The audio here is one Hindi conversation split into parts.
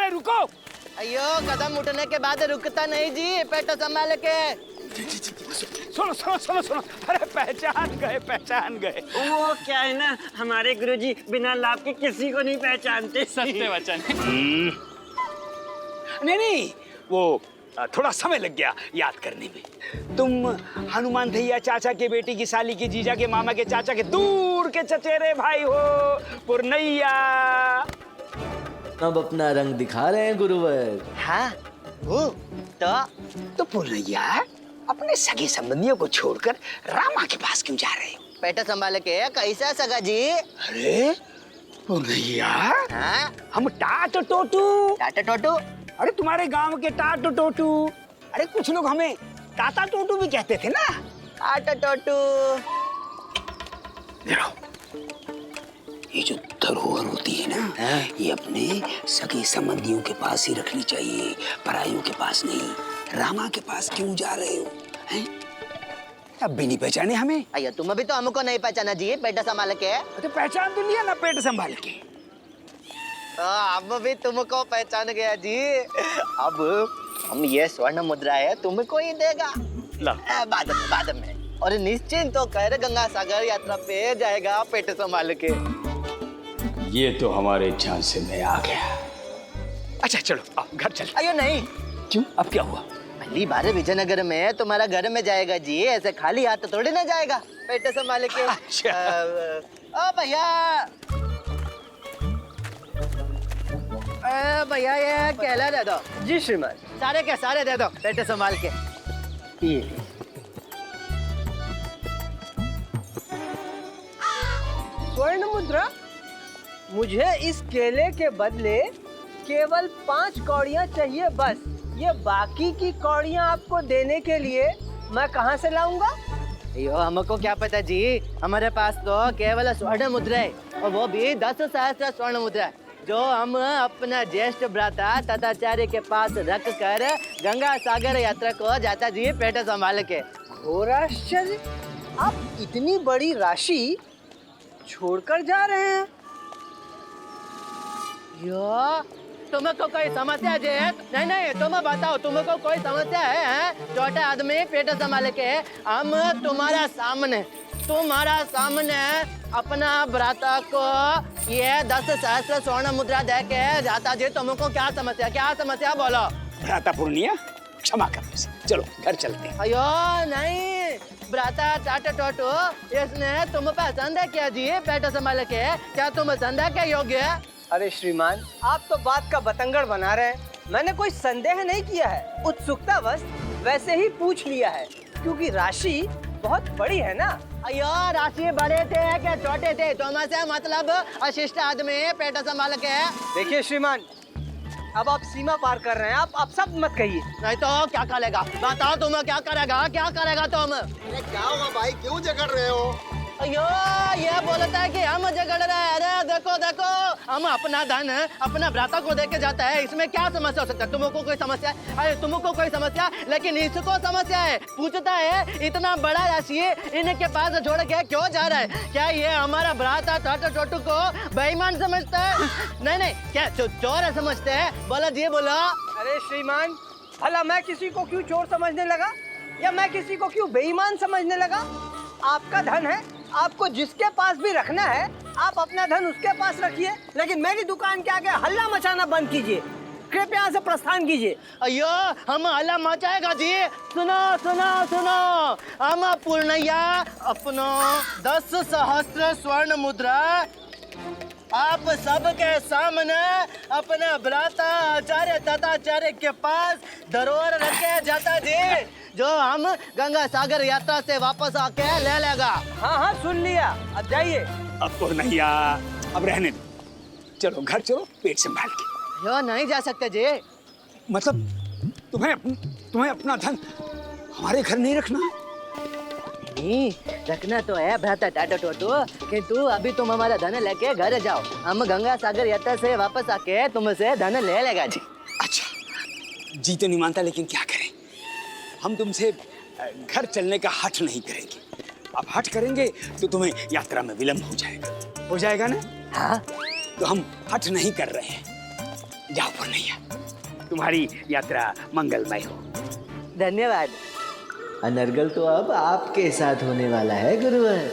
अरे रुको। अयो कदम उठने के बाद रुकता नहीं जी, पेट संभाल के। सुनो सुनो सुनो सुनो, अरे पहचान गए। वो क्या है ना, हमारे गुरुजी बिना लाभ के किसी को नहीं पहचानते। सत्य वचन। नहीं, वो थोड़ा समय लग गया याद करने में। तुम हनुमान भैया चाचा के बेटी की साली के जीजा के मामा के चाचा के दूर के चचेरे भाई हो, पुरनैया। अब अपना रंग दिखा रहे हैं गुरुवर। हाँ वो तो पुरनैया अपने सगे संबंधियों को छोड़कर रामा के पास क्यों जा रहे हो? पेट संभाल के कैसा सगा जी? अरे पुरनैया, हाँ हम टाट टोटू। टाटा टोटू? अरे तुम्हारे गांव के टाट टोटू। अरे कुछ लोग हमें टाटा टोटू भी कहते थे ना। टाटा टोटू। देखो, ये जो धरोहर होती है ना, ये अपने सगे संबंधियों के पास ही रखनी चाहिए, पराइयों के पास नहीं। रामा के पास क्यों जा रहे हो? हैं? अब भी नहीं पहचाने हमें? अयो तुम अभी तो हमको नहीं पहचाना जी, पेट संभाल के। तो पहचान तो लिया ना पेट संभाल के। हम भी तुमको पहचान गया जी। अब हम ये स्वर्ण मुद्रा है तुमको ही देगा। बाद में। और निश्चिंत होकर गंगा सागर यात्रा पे जाएगा पेट संभाल के। ये तो हमारे ध्यान से मैं आ गया। अच्छा चलो अब घर चल। अयो नहीं। क्यों? अब क्या हुआ? पहली बार विजयनगर में तुम्हारा घर में जाएगा जी, ऐसे खाली हाथ थोड़ी ना जाएगा पेट संभाल के। अच्छा। ओ भैया, भैया ये केला दे दो। जी श्रीमान। सारे के सारे दे दो पेट संभाल के। स्वर्ण मुद्रा? मुझे इस केले के बदले केवल 5 कौड़ियाँ चाहिए बस। ये बाकी की कौड़ियाँ आपको देने के लिए मैं कहाँ से लाऊंगा? यो हमको क्या पता जी, हमारे पास तो केवल स्वर्ण मुद्रा है, और वो भी 10 सहस्त्र स्वर्ण मुद्रा, जो हम अपना ज्येष्ठ भ्राता तथाचार्य के पास रख कर गंगा सागर यात्रा को जाता जी पेट संभाल के। घोर आश्चर्य, आप इतनी बड़ी राशि छोड़कर जा रहे हैं? यो तुमको कोई समस्या है? नहीं तुम बताओ, तुमको कोई समस्या है? छोटे आदमी पेट संभाल के हम तुम्हारा सामने अपना भ्राता को ये 10 सहस्त्र स्वर्ण मुद्रा दे के जाता जी। तुमको क्या समस्या बोलो। भ्राता पुरनिया क्षमा कर मुझे, चलो घर चलते हैं। अयो नहीं, भ्राता टाटा टोटू, इसने तुम पे संदेह किया जी पेट संभाल के। क्या तुम संदेह के योग्य? अरे श्रीमान, आप तो बात का बतंगड़ बना रहे हैं। मैंने कोई संदेह नहीं किया है, उत्सुकतावश वैसे ही पूछ लिया है, क्योंकि राशि बहुत बड़ी है ना। अयो राशि बड़े थे क्या छोटे थे? तुमसे मतलब अशिष्ट आदमी पेट संभाल के। देखिए श्रीमान, अब आप सीमा पार कर रहे हैं। आप सब मत कहिए। नहीं तो क्या करेगा? बताओ तुम क्या करेगा तुम? अरे क्या हुआ भाई, क्यों झगड़ रहे हो? अयो ये बोलता है कि हम झगड़ रहे हैं। अरे देखो हम अपना धन अपना भ्राता को देके जाता है, इसमें क्या समस्या हो सकता है? तुमको कोई समस्या है? अरे तुमको कोई समस्या, लेकिन इसको समस्या है। पूछता है इतना बड़ा राशि इनके पास छोड़ के क्यों जा रहा है? क्या ये हमारा भ्राता टाटा टोटू को बेईमान समझता है? नहीं क्या चोर समझते हैं? बोलो जी बोलो। अरे श्रीमान, भला मैं किसी को क्यों चोर समझने लगा, या मैं किसी को क्यों बेईमान समझने लगा? आपका धन है, आपको जिसके पास भी रखना है आप अपना धन उसके पास रखिए, लेकिन मेरी दुकान के आगे हल्ला मचाना बंद कीजिए। कृपया यहाँ से प्रस्थान कीजिए। अयो हम हल्ला मचाएगा जी। सुनो हम पूर्णैया अपनो 10 सहस्त्र स्वर्ण मुद्रा आप सबके सामने अपने भ्राता आचार्य तथाचार्य के पास धरोहर रख के जाता जी, जो हम गंगा सागर यात्रा से वापस आके ले लेगा। हाँ सुन लिया, अब जाइए। अब पुरनैया अब रहने दो, चलो घर चलो पेट संभाल के। यो नहीं जा सकते जी। मतलब तुम्हें अपना धन हमारे घर नहीं रखना? नहीं रखना तो है भ्राता टाटा टोटू, किंतु अभी तुम हमारा धन लेके घर जाओ, हम गंगा सागर यात्रा से वापस आके तुमसे धन ले लेगा जी। अच्छा जी तो नहीं मानता, लेकिन क्या करें, हम तुमसे घर चलने का हठ नहीं करेंगे। अब हठ करेंगे तो तुम्हें यात्रा में विलंब हो जाएगा ना? हाँ तो हम हठ नहीं कर रहे हैं, जाओ पुरनैया, तुम्हारी यात्रा मंगलमय हो। धन्यवाद। अनर्गल तो अब आपके साथ होने वाला है गुरुवर।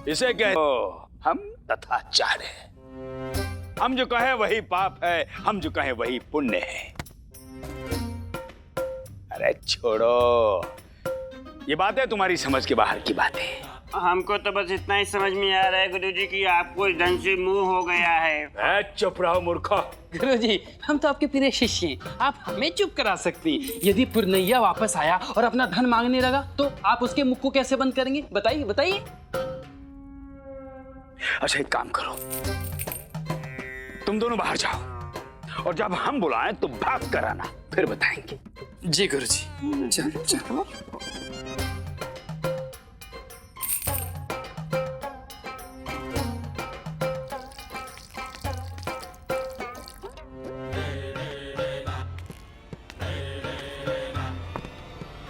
इसे कहे हम तथाचार्य। हम जो कहे वही पाप है, हम जो कहे वही पुण्य है। अरे छोड़ो, ये बातें तुम्हारी समझ के बाहर की बातें। हमको तो बस इतना ही समझ में आ रहा है गुरुजी कि आपको इस ढंग से मुंह हो गया है। चुप रहो मूर्खो। गुरुजी, हम तो आपके प्रिय शिष्य हैं, आप हमें चुप करा सकते हैं। यदि पुरनैया वापस आया और अपना धन मांगने लगा तो आप उसके मुख को कैसे बंद करेंगे? बताइए बताइए। अच्छा एक काम करो, तुम दोनों बाहर जाओ और जब हम बुलाएं तो भाग कर आना, फिर बताएंगे। जी गुरुजी। चलो चलो।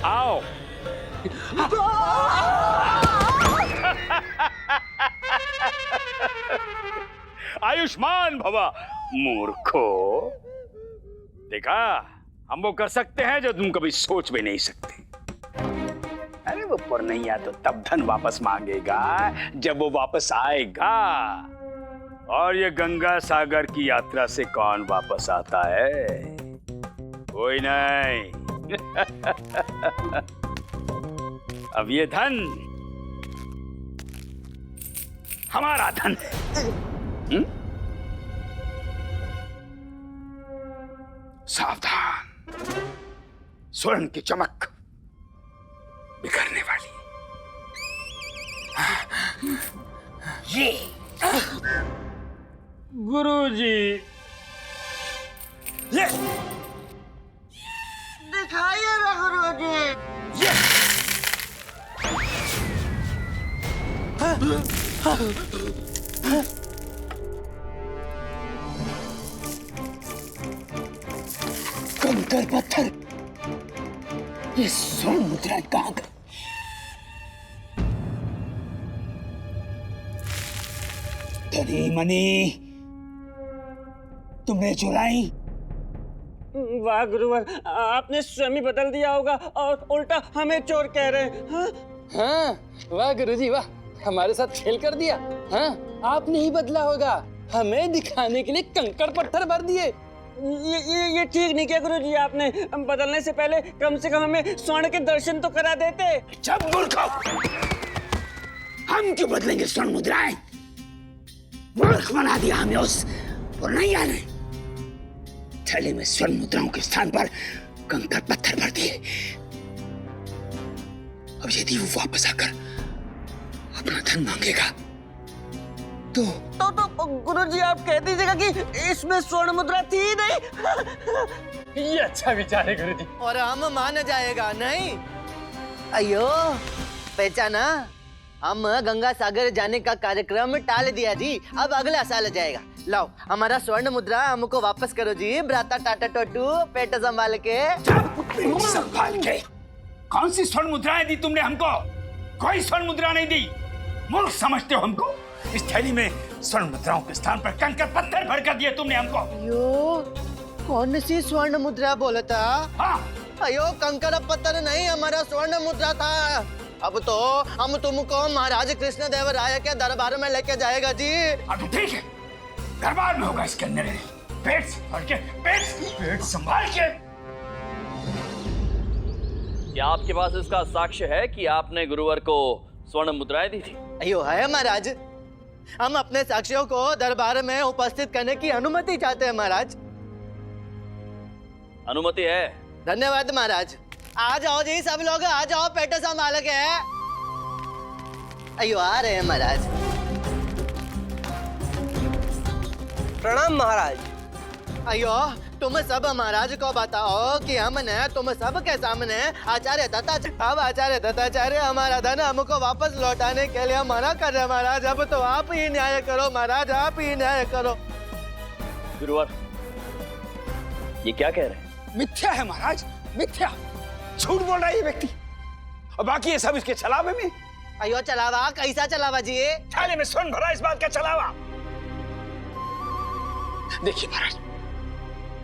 आओ। आयुष्मान भवा मूर्खो। देखा, हम वो कर सकते हैं जो तुम कभी सोच भी नहीं सकते। अरे वो पुरनैया तो तब धन वापस मांगेगा जब वो वापस आएगा। और ये गंगा सागर की यात्रा से कौन वापस आता है? कोई नहीं। अब ये धन हमारा धन है। सावधान, स्वर्ण की चमक बिखरने वाली। ये गुरुजी ये दिखाइए ना गुरुजी। ये कंकर पत्थर, ये स्वर्ण मुद्रा कहां गई? धनी मनी तुमने चुराई? वाह गुरुवर, आपने स्वयं ही बदल दिया होगा और उल्टा हमें चोर कह रहे हैं। हाँ? हाँ, वाह गुरुजी वाह, हमारे साथ खेल कर दिया। हाँ, आपने ही बदला होगा, हमें दिखाने के लिए कंकड़ पत्थर भर दिए। ये ठीक नहीं किया गुरुजी आपने। बदलने से पहले कम से कम हमें स्वर्ण के दर्शन तो करा देते। जब मूर्खो, हम क्यों बदलेंगे स्वर्ण मुद्राएं? मूर्ख बना दिया हमें उस पुरनैया ने। थैले में स्वर्ण मुद्राओं के स्थान पर कंकड़ पत्थर भर दिए। अब यदि वो वापस आकर अपना धन मांगेगा तो गुरुजी आप कह दीजिएगा कि इसमें स्वर्ण मुद्रा थी ही नहीं। ये अच्छा विचार है गुरुजी। और हम मान जाएगा नहीं? अयो, पहचाना? हम गंगा सागर जाने का कार्यक्रम टाल दिया जी, अब अगला साल जाएगा। लाओ हमारा स्वर्ण मुद्रा हमको वापस करो जी। ब्राता टाटा टोटू, पेट संभाल के। संभाल के? कौन सी स्वर्ण मुद्राएं दी तुमने हमको? कोई स्वर्ण मुद्रा नहीं दी। मूर्ख समझते हो हमको? इस थैली में स्वर्ण मुद्राओं के स्थान पर कंकड़ पत्थर भर कर दिए तुमने हमको। अयो, कौन सी स्वर्ण मुद्रा बोलता? हाँ, अयो, कंकड़ पत्थर नहीं, हमारा स्वर्ण मुद्रा था। अब तो हम तुमको महाराज कृष्ण देव राय के दरबार में लेके जाएगा जी। अब ठीक है, दरबार में होगा इसके अंदर। पेट संभाल के, पेट संभाल के। क्या आपके पास इसका साक्ष्य है कि आपने गुरुवर को स्वर्ण मुद्राएं दी थी? अयो है महाराज, हम अपने साक्ष्यों को दरबार में उपस्थित करने की अनुमति चाहते हैं महाराज। अनुमति है? धन्यवाद महाराज। आ जाओ जी सब लोग, आ जाओ, पेट संभाल के। अयो आ रहे हैं महाराज। प्रणाम महाराज। अयो तुम सब महाराज को बताओ कि हमने तुम सब के सामने आचार्य दत्ताचार्य हमारा धन हमको वापस लौटाने के लिए मना कर रहे महाराज। अब तो आप ही न्याय करो महाराज, आप ही न्याय करो। गुरुवर, ये क्या कह रहे हैं? मिथ्या है महाराज, मिथ्या। झूठ बोल रहा है ये व्यक्ति, और बाकी ये सब इसके छलावे में। अयो चलावा, कैसा चलावा जी? थाले में स्वर्ण भरा इस बात का छलावा। देखिए महाराज,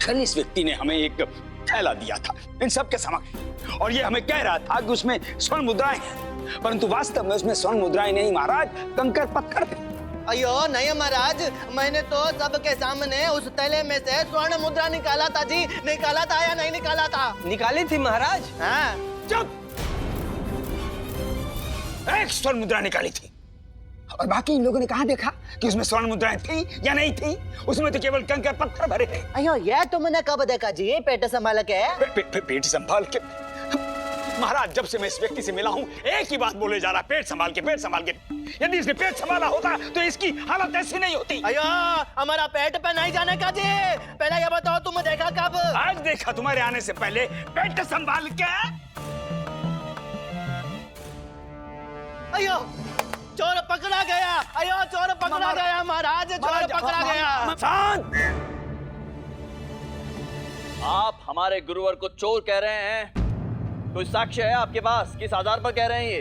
कल इस व्यक्ति ने हमें एक थैला दिया था इन सबके समक्ष, और ये हमें कह रहा था कि उसमें स्वर्ण मुद्राएं हैं, परंतु वास्तव में उसमें स्वर्ण मुद्राएं नहीं महाराज, कंकर पत्थर थे। अयो नहीं महाराज, मैंने तो सबके सामने उस थैले में से स्वर्ण मुद्रा निकाला था जी। निकाला था या नहीं निकाला था? निकाली थी महाराज। हाँ। चुप! एक स्वर्ण मुद्रा निकाली थी, और बाकी इन लोगों ने कहाँ देखा कि उसमें स्वर्ण मुद्राएं थी या नहीं थी? उसमें तो केवल कंकर पत्थर भरे थे। अयो ये तुमने कब देखा जी? पेट संभाल के? पेट संभाल के? महाराज, जब से मैं इस व्यक्ति से मिला हूँ एक ही बात बोले जा रहा, पेट संभाल के, पेट संभाल के। यदि इसने पेट संभाला होता तो इसकी हालत ऐसी नहीं होती। अयो हमारा पेट पे नहीं जाने का जी। पहले ये बताओ तुम देखा कब? आज देखा तुम्हारे आने से पहले। पेट संभाल के। अयो चोर पकड़ा गया। अयो चोर पकड़ा गया महाराज, चोर पकड़ा गया। शांत! आप हमारे गुरुवर को चोर कह रहे हैं, कोई साक्ष्य है आपके पास? किस आधार पर कह रहे हैं ये?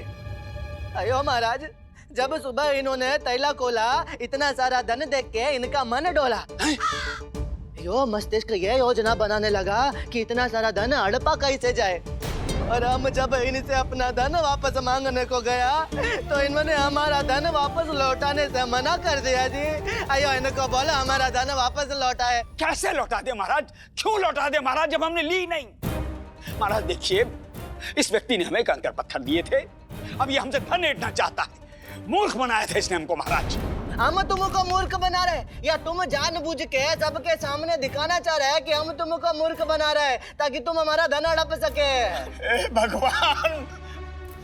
अयो महाराज, जब सुबह इन्होंने तैला खोला, इतना सारा धन देख के इनका मन डोला। यो मस्तिष्क ये योजना बनाने लगा कि इतना सारा धन हड़पा कैसे जाए, और हम जब इनसे अपना धन वापस मांगने को गया तो इन्होंने हमारा धन वापस लौटाने से मना कर दिया जी। अयो इनको बोला हमारा धन वापस लौटाए। कैसे लौटा दे महाराज? क्यों लौटा दे महाराज, जब हमने ली नहीं? महाराज देखिए, इस व्यक्ति ने हमें कंकर पत्थर दिए थे, अब ये हमसे धन ऐंठना चाहता है। मूर्ख बनाया था इसने हमको महाराज। हम तुमको मूर्ख बना रहे, या तुम जानबूझ के सबके सामने दिखाना चाह रहे हैं कि हम तुमको मूर्ख बना रहे हैं ताकि तुम हमारा धन हड़प सके? ए भगवान!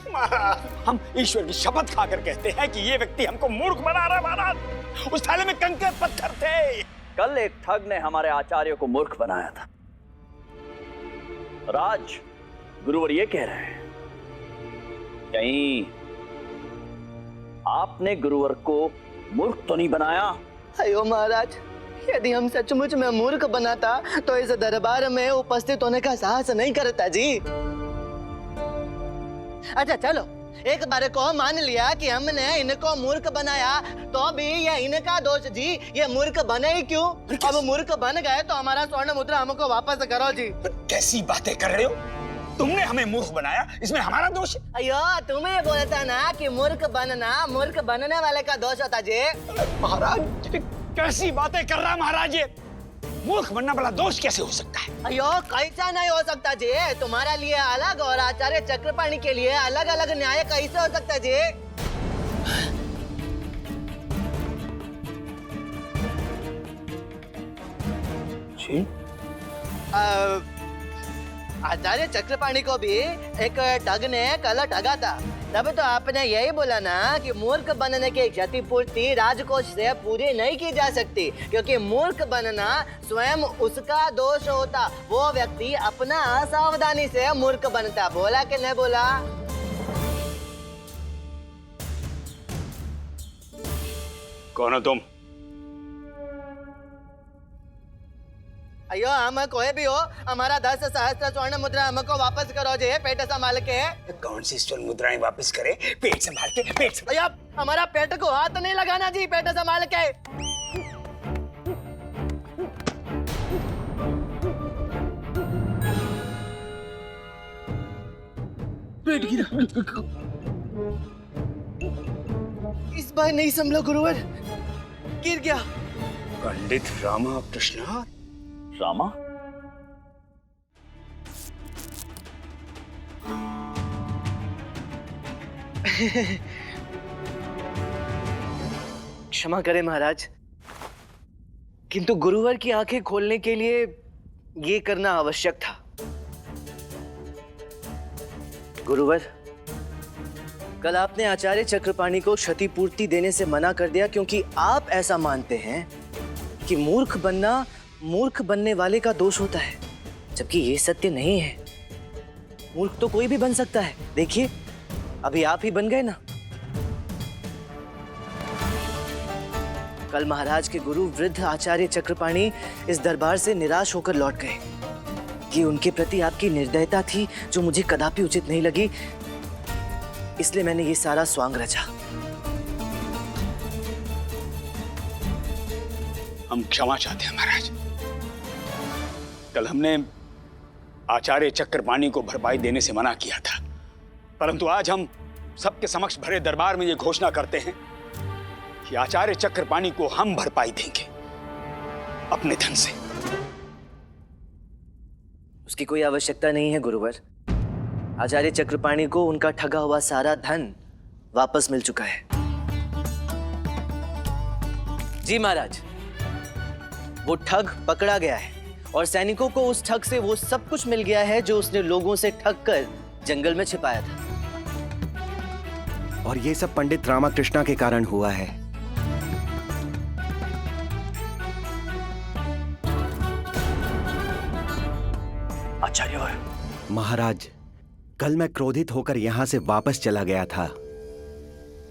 महाराज, हम ईश्वर की शपथ खाकर कहते हैं कि ये व्यक्ति हमको मूर्ख बना रहा है महाराज। उस थाले में कंकर पत्थर थे। कल एक ठग ने हमारे आचार्य को मूर्ख बनाया था। राज, गुरुवर ये कह रहे हैं, कहीं आपने गुरुवर को मूर्ख तो नहीं बनाया? अयो महाराज, यदि हम सचमुच में मूर्ख बनाता तो इस दरबार में उपस्थित होने का साहस नहीं करता जी। अच्छा चलो, एक बार को मान लिया कि हमने इनको मूर्ख बनाया, तो भी ये इनका दोष जी। ये मूर्ख बने ही क्यों? अब मूर्ख बन गए तो हमारा स्वर्ण मुद्रा हमको वापस करो जी। कैसी बातें कर रहे हो? तुमने हमें मूर्ख बनाया, इसमें हमारा दोष है? अयो तुम्हें बोलता ना कि मूर्ख बनना मूर्ख बनने वाले का दोष होता जी। महाराज कैसी बातें कर रहा है महाराज ये? मूर्ख बनना बड़ा दोष कैसे हो सकता है? अयो कैसा नहीं हो सकता जी? तुम्हारा लिए अलग और आचार्य चक्रपाणी के लिए अलग अलग न्याय कैसे हो सकता जी? जी? आचार्य चक्रपाणी को भी एक ठग ने कल ठगा था, तब तो आपने यही बोला ना कि मूर्ख बनने की क्षतिपूर्ति राजकोष से पूरी नहीं की जा सकती, क्योंकि मूर्ख बनना स्वयं उसका दोष होता। वो व्यक्ति अपना असावधानी से मूर्ख बनता। बोला कि नहीं बोला? कौन हो तुम? अयो हम कोई भी हो, हमारा 10 सहस्त्र स्वर्ण मुद्रा हमको वापस करो जी, पेट संभाल के। कौन सी स्वर्ण मुद्राएं वापस करे? पेट संभाल के, पेट संभाल। अयो हमारा पेट को हाथ नहीं लगाना जी, पेट संभाल के। पेट गिरा। इस बार नहीं संभला गुरुवर, गिर गया। पंडित रामा कृष्ण। रामा? क्षमा करें महाराज, किंतु गुरुवर की आंखें खोलने के लिए ये करना आवश्यक था। गुरुवर, कल आपने आचार्य चक्रपाणी को क्षतिपूर्ति देने से मना कर दिया क्योंकि आप ऐसा मानते हैं कि मूर्ख बनना मूर्ख बनने वाले का दोष होता है, जबकि ये सत्य नहीं है। मूर्ख तो कोई भी बन सकता है। देखिए अभी आप ही बन गए ना। कल महाराज के गुरु वृद्ध आचार्य चक्रपाणी इस दरबार से निराश होकर लौट गए। ये उनके प्रति आपकी निर्दयता थी जो मुझे कदापि उचित नहीं लगी, इसलिए मैंने ये सारा स्वांग रचा। हम क्षमा चाहते हैं महाराज। कल हमने आचार्य चक्रपाणी को भरपाई देने से मना किया था, परंतु आज हम सबके समक्ष भरे दरबार में ये घोषणा करते हैं कि आचार्य चक्रपाणी को हम भरपाई देंगे अपने धन से। उसकी कोई आवश्यकता नहीं है गुरुवर। आचार्य चक्रपाणी को उनका ठगा हुआ सारा धन वापस मिल चुका है। जी महाराज, वो ठग पकड़ा गया है और सैनिकों को उस ठग से वो सब कुछ मिल गया है जो उसने लोगों से ठग कर जंगल में छिपाया था। और ये सब पंडित रामाकृष्णा के कारण हुआ है। आचार्य महाराज, कल मैं क्रोधित होकर यहां से वापस चला गया था,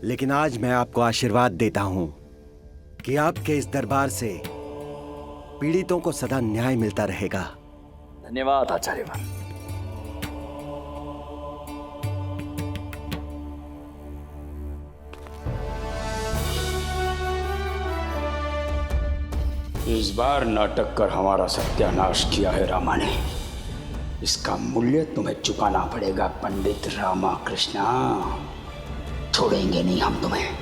लेकिन आज मैं आपको आशीर्वाद देता हूं कि आपके इस दरबार से पीड़ितों को सदा न्याय मिलता रहेगा। धन्यवाद आचार्य। इस बार नाटक कर हमारा सत्यानाश किया है रामा ने। इसका मूल्य तुम्हें चुकाना पड़ेगा पंडित रामाकृष्णा। छोड़ेंगे नहीं हम तुम्हें।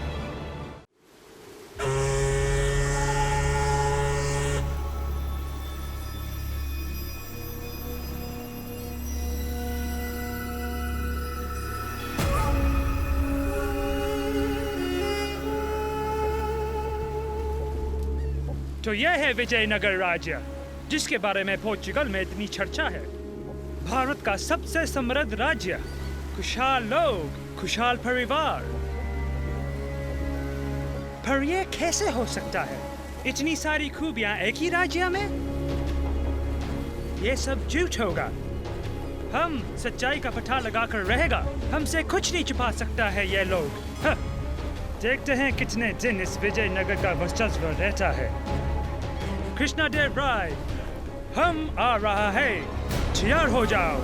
तो यह है विजयनगर राज्य, जिसके बारे में पोर्चुगल में इतनी चर्चा है। भारत का सबसे समृद्ध राज्य, खुशहाल लोग, खुशहाल परिवार। पर यह कैसे हो सकता है? इतनी सारी खूबियां एक ही राज्य में? यह सब झूठ होगा। हम सच्चाई का पता लगाकर रहेगा। हमसे कुछ नहीं छुपा सकता है ये लोग। देखते हैं कितने दिन इस विजयनगर का वर्चस्व रहता है। कृष्णदेव राय, हम आ रहा है, तैयार हो जाओ।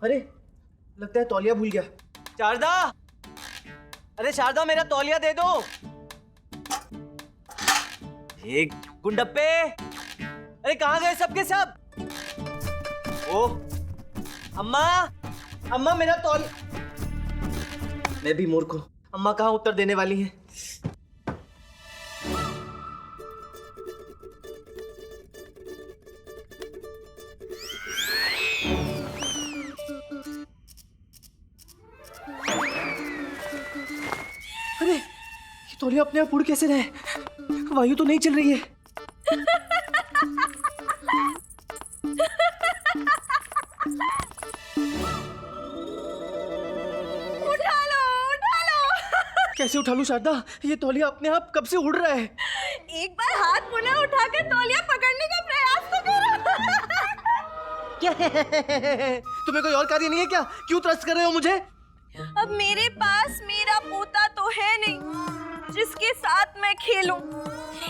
अरे, लगता है तौलिया भूल गया। शारदा, अरे शारदा, मेरा तौलिया दे दो। ये गुंडप्पे, अरे कहाँ गए सबके सब? ओ, अम्मा, अम्मा मेरा तौलिया। मैं भी मूर्ख हूँ। अम्मा कहाँ उत्तर देने वाली हैं? अरे, ये तौलिया अपने आप उड़ कैसे रहे? वायु तो नहीं चल रही है। उठा लो। कैसे उठा लूं शारदा? ये तौलिया अपने आप कब से उड़ रहा है? एक बार हाथ पुनः उठाकर तौलिया पकड़ने का प्रयास तो करो। तुम्हें कोई और कार्य नहीं है क्या? क्यों त्रस्त कर रहे हो मुझे? अब मेरे पास मेरा पोता तो है नहीं जिसके साथ मैं खेलूं,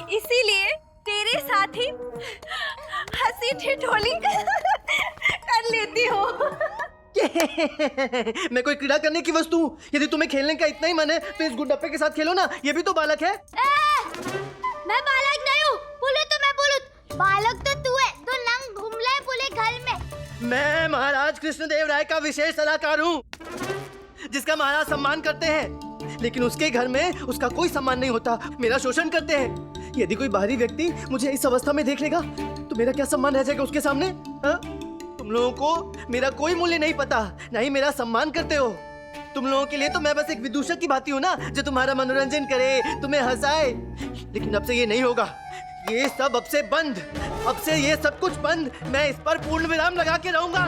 इसीलिए तेरे साथ ही हंसी ठिठोली कर लेती हूँ। मैं कोई क्रीड़ा करने की वस्तु हूँ? यदि तुम्हें खेलने का इतना ही मन है तो इस गुंडप्पे के साथ खेलो ना। ये भी तो बालक है। मैं बालक नहीं हूँ। बोलो तो मैं बोलूं। बालक तो तू है, तो नंग घुमला है पूरे घर में। मैं महाराज कृष्णदेव राय का विशेष सलाहकार हूँ, जिसका महाराज सम्मान करते हैं, लेकिन उसके घर में उसका कोई सम्मान नहीं होता। मेरा शोषण करते हैं। यदि कोई बाहरी व्यक्ति मुझे इस अवस्था में देख लेगा तो मेरा क्या सम्मान रह जाएगा उसके सामने? हा? तुम लोगों को मेरा कोई मूल्य नहीं पता, ना ही मेरा सम्मान करते हो। तुम लोगों के लिए तो मैं बस एक विदूषक की भांति हूँ ना, जो तुम्हारा मनोरंजन करे, तुम्हें हंसाए। लेकिन अब से ये नहीं होगा। ये सब अब से बंद। अब से ये सब कुछ बंद। मैं इस पर पूर्ण विराम लगा के रहूंगा।